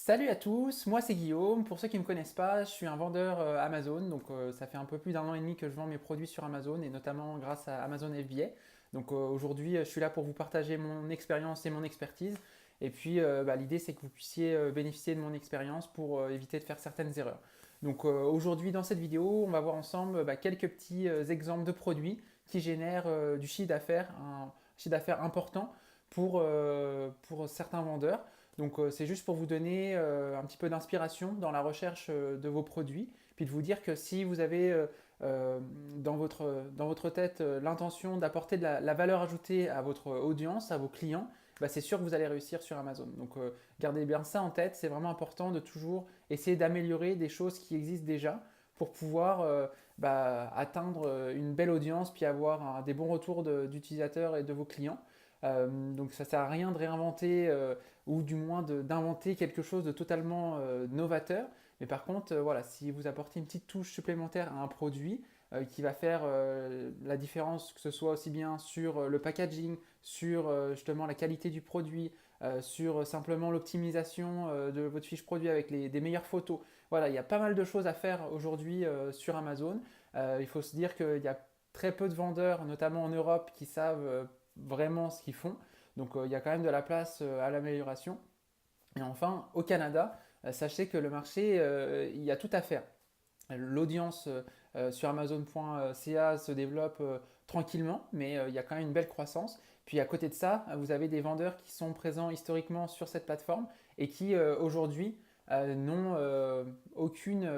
Salut à tous, moi c'est Guillaume. Pour ceux qui ne me connaissent pas, je suis un vendeur Amazon. Donc ça fait un peu plus d'un an et demi que je vends mes produits sur Amazon et notamment grâce à Amazon FBA. Donc aujourd'hui, je suis là pour vous partager mon expérience et mon expertise. Et puis l'idée c'est que vous puissiez bénéficier de mon expérience pour éviter de faire certaines erreurs. Donc aujourd'hui dans cette vidéo, on va voir ensemble quelques petits exemples de produits qui génèrent du chiffre d'affaires, un chiffre d'affaires important pour certains vendeurs. Donc c'est juste pour vous donner un petit peu d'inspiration dans la recherche de vos produits, puis de vous dire que si vous avez dans votre tête l'intention d'apporter de la valeur ajoutée à votre audience, à vos clients, bah, c'est sûr que vous allez réussir sur Amazon. Donc gardez bien ça en tête, c'est vraiment important de toujours essayer d'améliorer des choses qui existent déjà pour pouvoir atteindre une belle audience, puis avoir des bons retours d'utilisateurs et de vos clients. Donc ça ne sert à rien de réinventer ou du moins d'inventer quelque chose de totalement novateur. Mais par contre, voilà, si vous apportez une petite touche supplémentaire à un produit qui va faire la différence, que ce soit aussi bien sur le packaging, sur justement la qualité du produit, sur simplement l'optimisation de votre fiche produit avec des meilleures photos. Voilà, il y a pas mal de choses à faire aujourd'hui sur Amazon. Il faut se dire qu'il y a très peu de vendeurs, notamment en Europe, qui savent vraiment ce qu'ils font. Donc il y a quand même de la place à l'amélioration. Et enfin, au Canada, sachez que le marché, il y a tout à faire. L'audience sur Amazon.ca se développe tranquillement, mais il y a quand même une belle croissance. Puis à côté de ça, vous avez des vendeurs qui sont présents historiquement sur cette plateforme et qui aujourd'hui n'ont aucune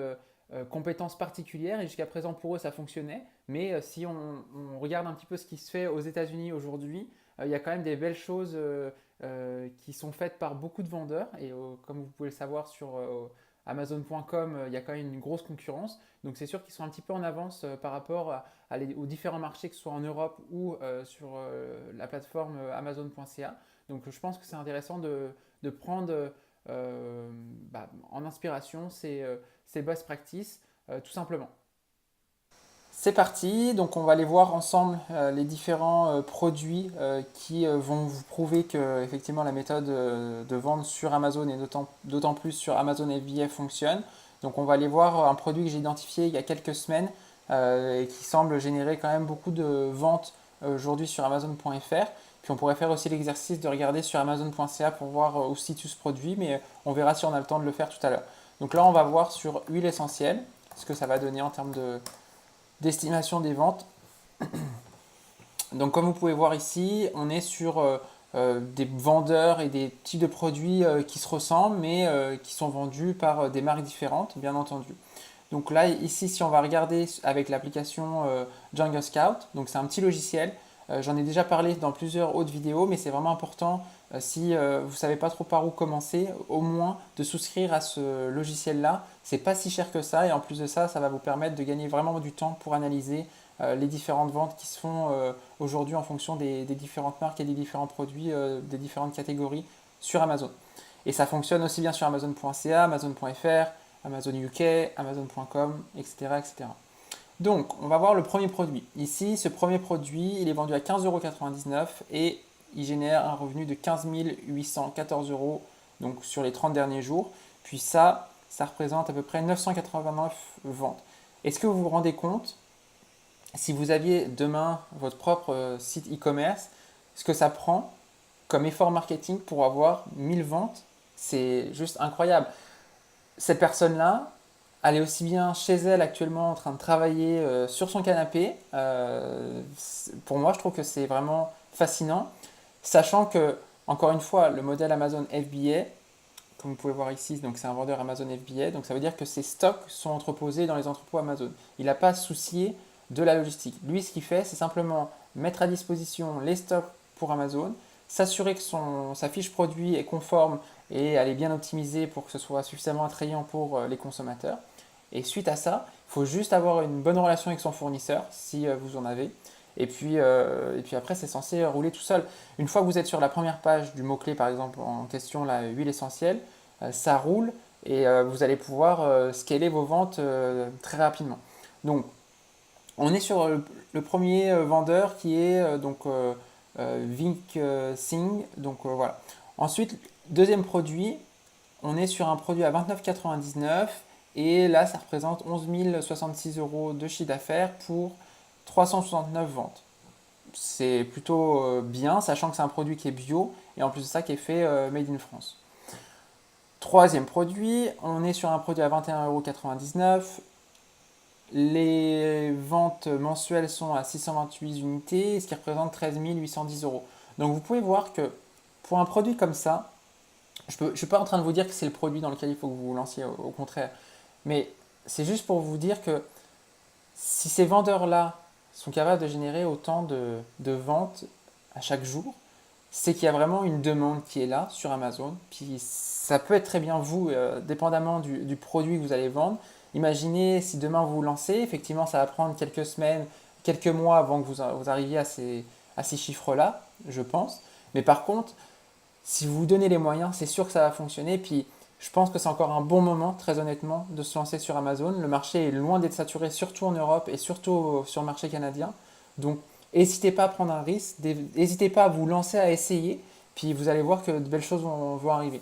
compétence particulière. Et jusqu'à présent, pour eux, ça fonctionnait. Mais si on regarde un petit peu ce qui se fait aux États-Unis aujourd'hui, il y a quand même des belles choses qui sont faites par beaucoup de vendeurs. Et comme vous pouvez le savoir sur Amazon.com, il y a quand même une grosse concurrence. Donc c'est sûr qu'ils sont un petit peu en avance par rapport aux différents marchés, que ce soit en Europe ou sur la plateforme Amazon.ca. Donc je pense que c'est intéressant de prendre en inspiration ces best practices, tout simplement. C'est parti, donc on va aller voir ensemble les différents produits qui vont vous prouver que effectivement la méthode de vente sur Amazon et d'autant plus sur Amazon FBA fonctionne. Donc on va aller voir un produit que j'ai identifié il y a quelques semaines et qui semble générer quand même beaucoup de ventes aujourd'hui sur Amazon.fr. Puis on pourrait faire aussi l'exercice de regarder sur Amazon.ca pour voir où se situe ce produit, mais on verra si on a le temps de le faire tout à l'heure. Donc là on va voir sur huile essentielle, ce que ça va donner en termes d'estimation des ventes. Donc comme vous pouvez voir ici, on est sur des vendeurs et des types de produits qui se ressemblent, mais qui sont vendus par des marques différentes, bien entendu. Donc là, ici, si on va regarder avec l'application Jungle Scout, donc c'est un petit logiciel. J'en ai déjà parlé dans plusieurs autres vidéos, mais c'est vraiment important si vous ne savez pas trop par où commencer, au moins de souscrire à ce logiciel-là. C'est pas si cher que ça, et en plus de ça, ça va vous permettre de gagner vraiment du temps pour analyser les différentes ventes qui se font aujourd'hui en fonction des différentes marques et des différents produits, des différentes catégories sur Amazon. Et ça fonctionne aussi bien sur Amazon.ca, Amazon.fr, Amazon UK, Amazon.com, etc., etc. Donc, on va voir le premier produit. Ici, ce premier produit, il est vendu à 15,99 € et il génère un revenu de 15 814 € donc sur les 30 derniers jours. Puis ça représente à peu près 989 ventes. Est-ce que vous vous rendez compte, si vous aviez demain votre propre site e-commerce, ce que ça prend comme effort marketing pour avoir 1000 ventes? C'est juste incroyable. Cette personne-là, elle est aussi bien chez elle actuellement en train de travailler sur son canapé. Pour moi, je trouve que c'est vraiment fascinant, sachant que, encore une fois, le modèle Amazon FBA, comme vous pouvez voir ici, donc c'est un vendeur Amazon FBA, donc ça veut dire que ses stocks sont entreposés dans les entrepôts Amazon. Il n'a pas à se soucier de la logistique. Lui, ce qu'il fait, c'est simplement mettre à disposition les stocks pour Amazon, s'assurer que sa fiche produit est conforme et elle est bien optimisée pour que ce soit suffisamment attrayant pour les consommateurs. Et suite à ça, il faut juste avoir une bonne relation avec son fournisseur, si vous en avez. Et puis après, c'est censé rouler tout seul. Une fois que vous êtes sur la première page du mot-clé, par exemple en question, la huile essentielle, ça roule et vous allez pouvoir scaler vos ventes très rapidement. Donc, on est sur le premier vendeur qui est Vink Singh. Donc voilà. Ensuite, deuxième produit, on est sur un produit à 29,99 et là, ça représente 11 066 euros de chiffre d'affaires pour 369 ventes. C'est plutôt bien, sachant que c'est un produit qui est bio et en plus de ça qui est fait made in France. Troisième produit, on est sur un produit à 21,99 €. Les ventes mensuelles sont à 628 unités, ce qui représente 13 810 euros. Donc vous pouvez voir que pour un produit comme ça, je ne suis pas en train de vous dire que c'est le produit dans lequel il faut que vous vous lanciez, au contraire. Mais c'est juste pour vous dire que si ces vendeurs-là sont capables de générer autant de ventes à chaque jour, c'est qu'il y a vraiment une demande qui est là sur Amazon. Puis ça peut être très bien vous, dépendamment du produit que vous allez vendre. Imaginez si demain vous vous lancez, effectivement ça va prendre quelques semaines, quelques mois avant que vous arriviez à ces chiffres-là, je pense. Mais par contre, si vous vous donnez les moyens, c'est sûr que ça va fonctionner. Puis je pense que c'est encore un bon moment, très honnêtement, de se lancer sur Amazon. Le marché est loin d'être saturé, surtout en Europe et surtout sur le marché canadien. Donc n'hésitez pas à prendre un risque, n'hésitez pas à vous lancer, à essayer, puis vous allez voir que de belles choses vont arriver.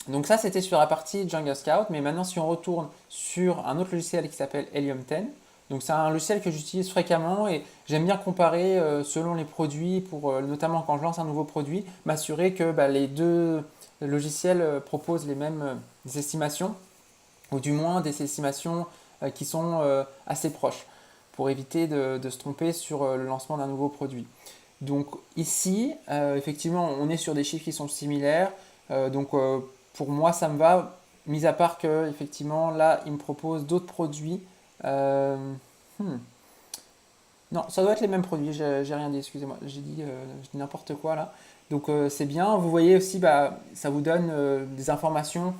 Donc ça, c'était sur la partie Jungle Scout, mais maintenant si on retourne sur un autre logiciel qui s'appelle Helium 10, donc c'est un logiciel que j'utilise fréquemment et j'aime bien comparer selon les produits, pour notamment quand je lance un nouveau produit, m'assurer que les deux logiciels proposent les mêmes estimations, ou du moins des estimations qui sont assez proches, pour éviter de se tromper sur le lancement d'un nouveau produit. Donc ici, effectivement, on est sur des chiffres qui sont similaires. Donc pour moi, ça me va, mis à part que effectivement, là, il me propose d'autres produits. Euh, hmm. Non, ça doit être les mêmes produits, j'ai rien dit, excusez-moi, je dis n'importe quoi là. Donc c'est bien, vous voyez aussi, ça vous donne des informations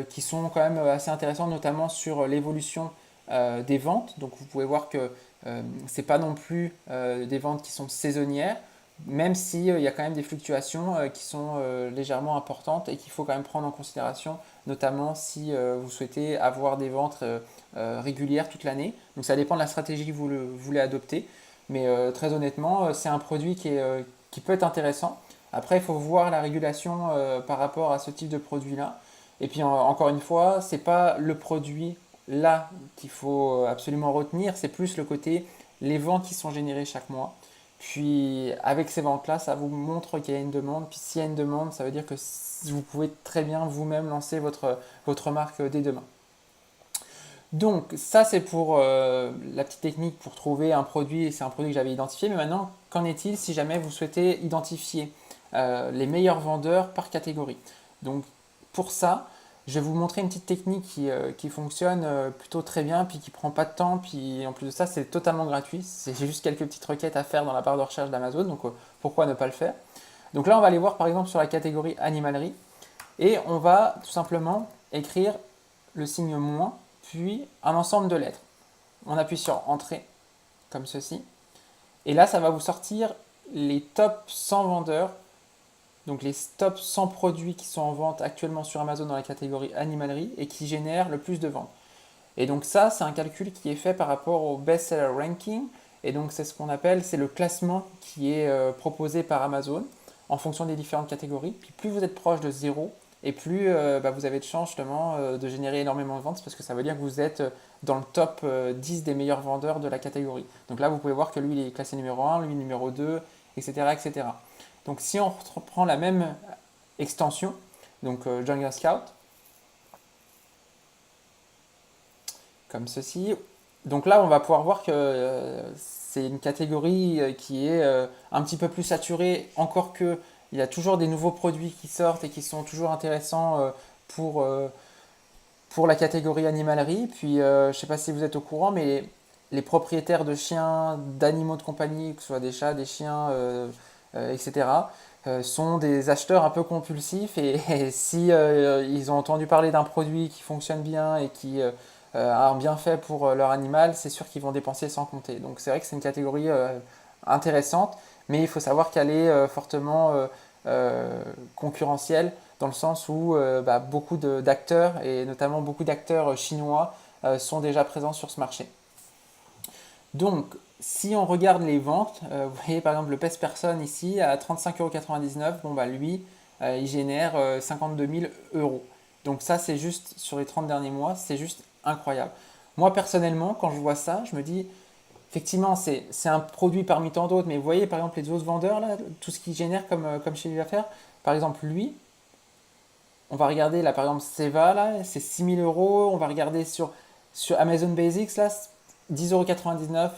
qui sont quand même assez intéressantes, notamment sur l'évolution des ventes. Donc vous pouvez voir que c'est pas non plus des ventes qui sont saisonnières, même si il y a quand même des fluctuations qui sont légèrement importantes et qu'il faut quand même prendre en considération, notamment si vous souhaitez avoir des ventes régulières toute l'année. Donc ça dépend de la stratégie que vous voulez adopter. Mais très honnêtement, c'est un produit qui peut être intéressant. Après, il faut voir la régulation par rapport à ce type de produit-là. Et puis encore une fois, c'est pas le produit là qu'il faut absolument retenir, c'est plus le côté les ventes qui sont générées chaque mois. Puis avec ces ventes-là, ça vous montre qu'il y a une demande. Puis s'il y a une demande, ça veut dire que vous pouvez très bien vous-même lancer votre marque dès demain. Donc ça c'est pour la petite technique pour trouver un produit, et c'est un produit que j'avais identifié, mais maintenant qu'en est-il si jamais vous souhaitez identifier les meilleurs vendeurs par catégorie? Donc pour ça, je vais vous montrer une petite technique qui fonctionne plutôt très bien, puis qui prend pas de temps, puis en plus de ça c'est totalement gratuit, j'ai juste quelques petites requêtes à faire dans la barre de recherche d'Amazon, donc pourquoi ne pas le faire? Donc là on va aller voir par exemple sur la catégorie animalerie, et on va tout simplement écrire le signe moins, puis un ensemble de lettres. On appuie sur Entrée, comme ceci. Et là, ça va vous sortir les top 100 vendeurs, donc les top 100 produits qui sont en vente actuellement sur Amazon dans la catégorie animalerie et qui génèrent le plus de ventes. Et donc ça, c'est un calcul qui est fait par rapport au best-seller ranking. Et donc c'est ce qu'on appelle, c'est le classement qui est proposé par Amazon en fonction des différentes catégories. Puis plus vous êtes proche de zéro, et plus vous avez de chance justement de générer énormément de ventes, parce que ça veut dire que vous êtes dans le top 10 des meilleurs vendeurs de la catégorie. Donc là, vous pouvez voir que lui, il est classé numéro 1, lui numéro 2, etc. etc. Donc si on reprend la même extension, donc Jungle Scout, comme ceci. Donc là, on va pouvoir voir que c'est une catégorie qui est un petit peu plus saturée, encore que il y a toujours des nouveaux produits qui sortent et qui sont toujours intéressants pour, euh, pour la catégorie animalerie. Puis, je ne sais pas si vous êtes au courant, mais les propriétaires de chiens, d'animaux de compagnie, que ce soit des chats, des chiens, etc., sont des acheteurs un peu compulsifs et si ils ont entendu parler d'un produit qui fonctionne bien et qui a un bienfait pour leur animal, c'est sûr qu'ils vont dépenser sans compter. Donc c'est vrai que c'est une catégorie intéressante, mais il faut savoir qu'elle est fortement concurrentielle dans le sens où beaucoup d'acteurs, et notamment beaucoup d'acteurs chinois, sont déjà présents sur ce marché. Donc, si on regarde les ventes, vous voyez par exemple le pèse personne ici à 35,99 €. Bon, lui, il génère 52 000 euros. Donc ça, c'est juste sur les 30 derniers mois, c'est juste incroyable. Moi, personnellement, quand je vois ça, je me dis, effectivement, c'est un produit parmi tant d'autres, mais vous voyez, par exemple, les autres vendeurs, là, tout ce qu'ils génèrent comme chiffre d'affaires, par exemple, lui, on va regarder, là, par exemple, Seva, là, c'est 6 000 euros. On va regarder sur Amazon Basics, là, 10,99 €.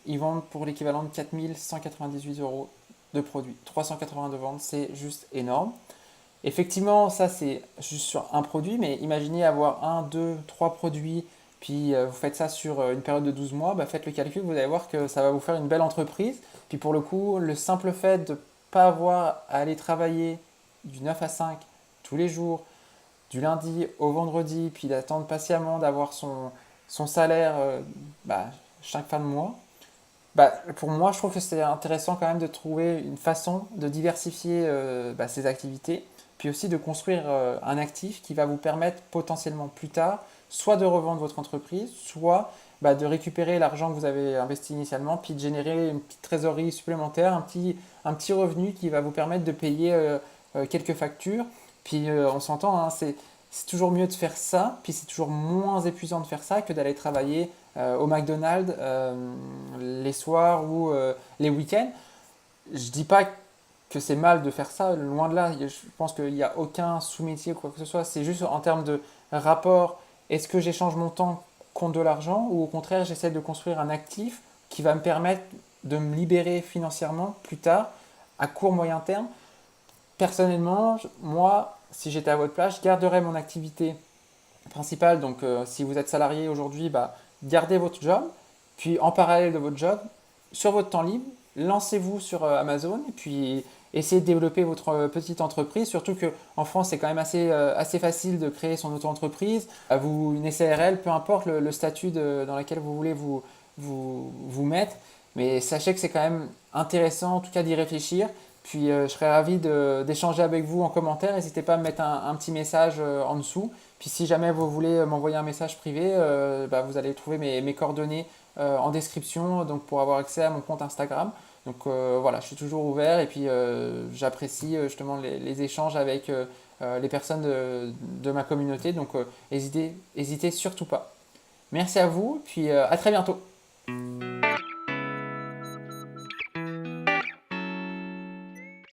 Ils vendent pour l'équivalent de 4 198 euros de produits. 380 de vente, c'est juste énorme. Effectivement, ça, c'est juste sur un produit, mais imaginez avoir un, deux, trois produits, puis vous faites ça sur une période de 12 mois, bah, faites le calcul, vous allez voir que ça va vous faire une belle entreprise. Puis pour le coup, le simple fait de ne pas avoir à aller travailler du 9 à 5 tous les jours, du lundi au vendredi, puis d'attendre patiemment d'avoir son salaire bah, chaque fin de mois, bah, pour moi, je trouve que c'est intéressant quand même de trouver une façon de diversifier bah, ses activités, puis aussi de construire un actif qui va vous permettre potentiellement plus tard, soit de revendre votre entreprise, soit bah, de récupérer l'argent que vous avez investi initialement, puis de générer une petite trésorerie supplémentaire, un petit revenu qui va vous permettre de payer quelques factures. Puis on s'entend, hein, c'est toujours mieux de faire ça, puis c'est toujours moins épuisant de faire ça que d'aller travailler au McDonald's les soirs ou les week-ends. Je dis pas que c'est mal de faire ça, loin de là. Je pense qu'il n'y a aucun sous-métier ou quoi que ce soit. C'est juste en termes de rapport, est-ce que j'échange mon temps contre de l'argent ou au contraire j'essaie de construire un actif qui va me permettre de me libérer financièrement plus tard, à court moyen terme. Personnellement, moi, si j'étais à votre place, je garderais mon activité principale. Donc, si vous êtes salarié aujourd'hui, bah, gardez votre job. Puis, en parallèle de votre job, sur votre temps libre, lancez-vous sur Amazon. Et puis, essayez de développer votre petite entreprise. Surtout qu'en France, c'est quand même assez facile de créer son auto-entreprise. Une SARL, peu importe le statut dans lequel vous voulez vous mettre. Mais sachez que c'est quand même intéressant, en tout cas, d'y réfléchir. Puis je serais ravi d'échanger avec vous en commentaire. N'hésitez pas à me mettre un petit message en dessous. Puis si jamais vous voulez m'envoyer un message privé, bah, vous allez trouver mes coordonnées en description donc pour avoir accès à mon compte Instagram. Donc voilà, je suis toujours ouvert et puis j'apprécie justement les échanges avec les personnes de ma communauté. Donc hésitez surtout pas. Merci à vous, puis à très bientôt.